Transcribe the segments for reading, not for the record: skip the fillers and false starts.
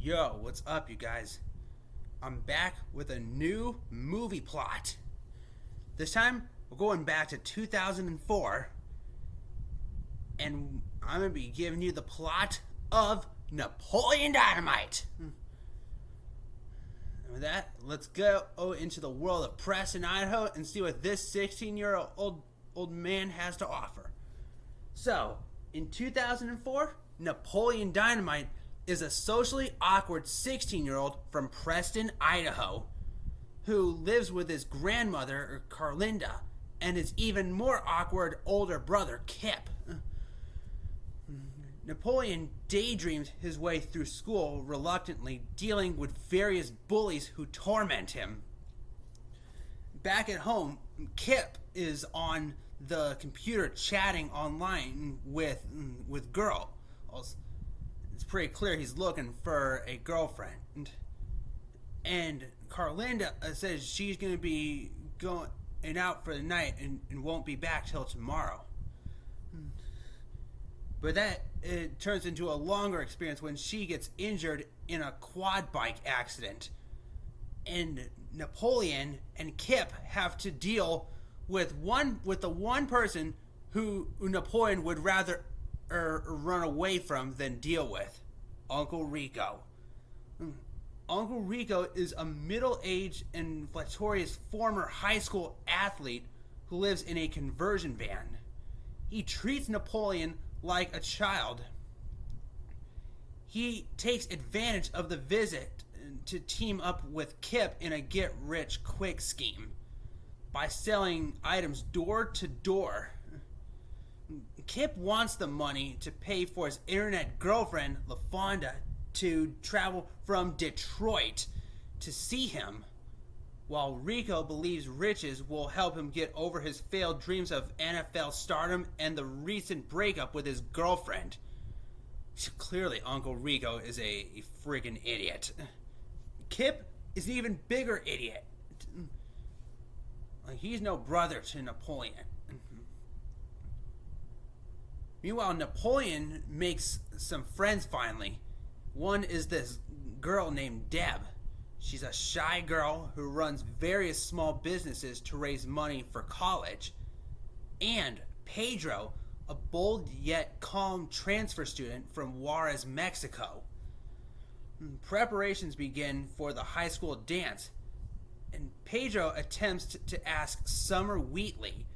Yo, what's up, you guys? I'm back with a new movie plot. This time, we're going back to 2004, and I'm going to be giving you the plot of Napoleon Dynamite. And with that, let's go into the world of Preston, Idaho, and see what this 16-year-old man has to offer. So, in 2004, Napoleon Dynamite is a socially awkward 16-year-old from Preston, Idaho, who lives with his grandmother, Carlinda, and his even more awkward older brother, Kip. Napoleon daydreams his way through school reluctantly, dealing with various bullies who torment him. Back at home, Kip is on the computer chatting online with girls. It's pretty clear he's looking for a girlfriend. And Carlinda says she's going to be going out for the night and won't be back till tomorrow. But it turns into a longer experience when she gets injured in a quad bike accident. And Napoleon and Kip have to deal with the one person who Napoleon would rather run away from than deal with, Uncle Rico. Uncle Rico is a middle-aged and flirtatious former high school athlete who lives in a conversion van. He treats Napoleon like a child. He takes advantage of the visit to team up with Kip in a get-rich-quick scheme by selling items door to door. Kip wants the money to pay for his internet girlfriend, LaFonda, to travel from Detroit to see him, while Rico believes riches will help him get over his failed dreams of NFL stardom and the recent breakup with his girlfriend. Clearly, Uncle Rico is a friggin' idiot. Kip is an even bigger idiot. He's no brother to Napoleon. Meanwhile, Napoleon makes some friends finally. One is this girl named Deb. She's a shy girl who runs various small businesses to raise money for college. And Pedro, a bold yet calm transfer student from Juarez, Mexico. Preparations begin for the high school dance, and Pedro attempts to ask Summer Wheatley,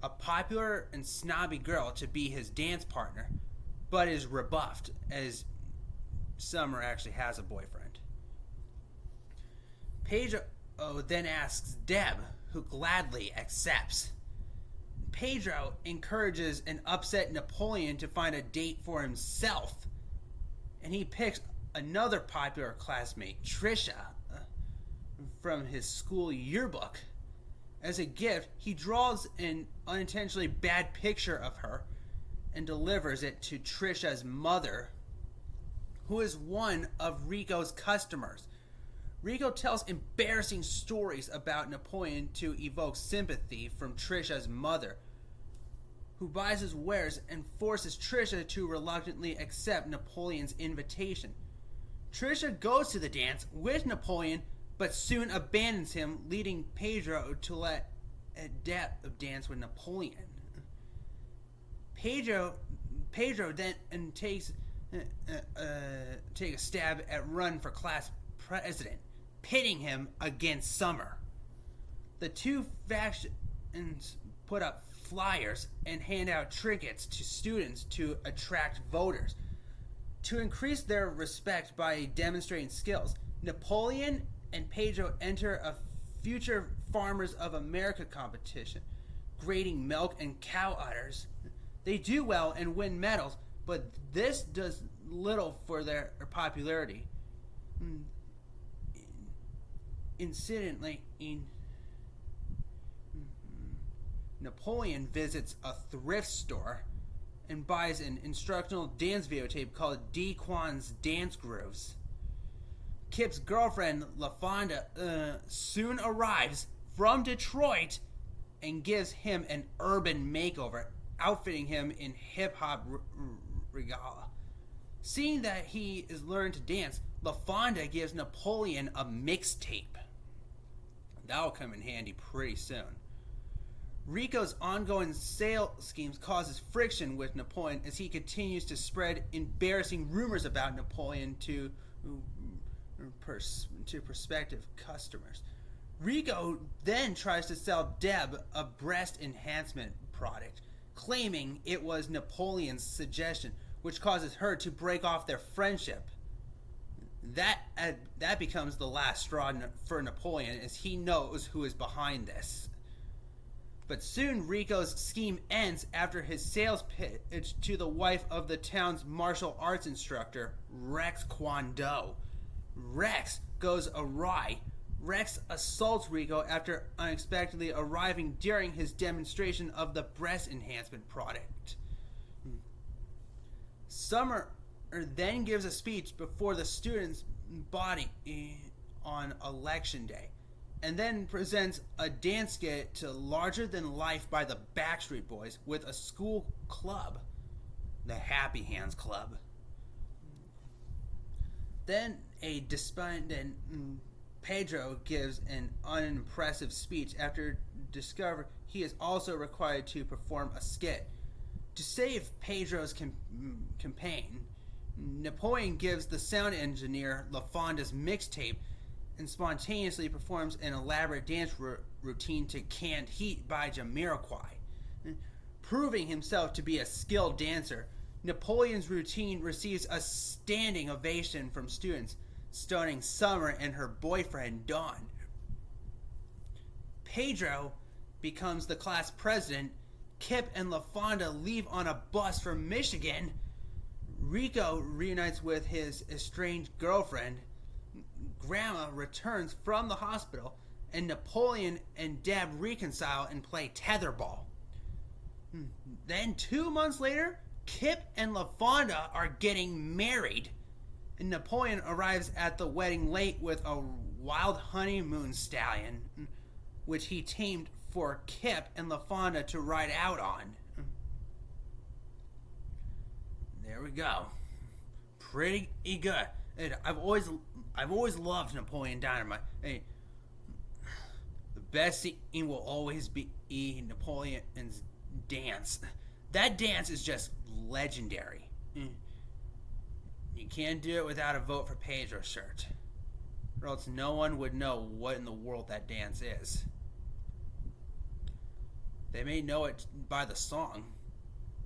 a popular and snobby girl, to be his dance partner, but is rebuffed as Summer actually has a boyfriend. Pedro then asks Deb, who gladly accepts. Pedro encourages an upset Napoleon to find a date for himself, and he picks another popular classmate, Trisha, from his school yearbook. As a gift, he draws an unintentionally bad picture of her and delivers it to Trisha's mother, who is one of Rico's customers. Rico tells embarrassing stories about Napoleon to evoke sympathy from Trisha's mother, who buys his wares and forces Trisha to reluctantly accept Napoleon's invitation. Trisha goes to the dance with Napoleon, but soon abandons him, leading Pedro to let Deb dance with Napoleon. Pedro then takes a stab at run for class president, pitting him against Summer. The two factions put up flyers and hand out trinkets to students to attract voters. To increase their respect by demonstrating skills, Napoleon and Pedro enter a Future Farmers of America competition, grading milk and cow udders. They do well and win medals, but this does little for their popularity. Incidentally, Napoleon visits a thrift store and buys an instructional dance videotape called Dequan's Dance Grooves. Kip's girlfriend, LaFonda, soon arrives from Detroit and gives him an urban makeover, outfitting him in hip-hop regalia. Seeing that he is learning to dance, LaFonda gives Napoleon a mixtape. That'll come in handy pretty soon. Rico's ongoing sale schemes causes friction with Napoleon as he continues to spread embarrassing rumors about Napoleon to prospective customers. Rico then tries to sell Deb a breast enhancement product, claiming it was Napoleon's suggestion, which causes her to break off their friendship. That becomes the last straw for Napoleon, as he knows who is behind this. But soon Rico's scheme ends after his sales pitch to the wife of the town's martial arts instructor, Rex Kwon Do. Rex goes awry. Rex assaults Rico after unexpectedly arriving during his demonstration of the breast enhancement product. Summer then gives a speech before the students' body on election day, and then presents a dance skit to Larger Than Life by the Backstreet Boys with a school club, the Happy Hands Club. Then a despondent Pedro gives an unimpressive speech after discovering he is also required to perform a skit. To save Pedro's campaign, Napoleon gives the sound engineer LaFonda's mixtape and spontaneously performs an elaborate dance routine to Canned Heat by Jamiroquai. Proving himself to be a skilled dancer, Napoleon's routine receives a standing ovation from students, stunning Summer and her boyfriend, Don. Pedro becomes the class president. Kip and LaFonda leave on a bus for Michigan. Rico reunites with his estranged girlfriend. Grandma returns from the hospital, and Napoleon and Deb reconcile and play tetherball. Then 2 months later, Kip and LaFonda are getting married, and Napoleon arrives at the wedding late with a wild honeymoon stallion, which he tamed for Kip and LaFonda to ride out on. There we go. Pretty good. I've always loved Napoleon Dynamite. Hey, the best scene will always be Napoleon's dance. That dance is just legendary. You can't do it without a vote for Pedro's shirt, or else no one would know what in the world that dance is. They may know it by the song,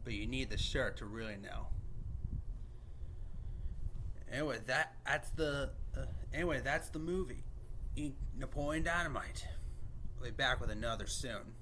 but you need the shirt to really know. Anyway, that's the movie, Napoleon Dynamite. We'll be back with another soon.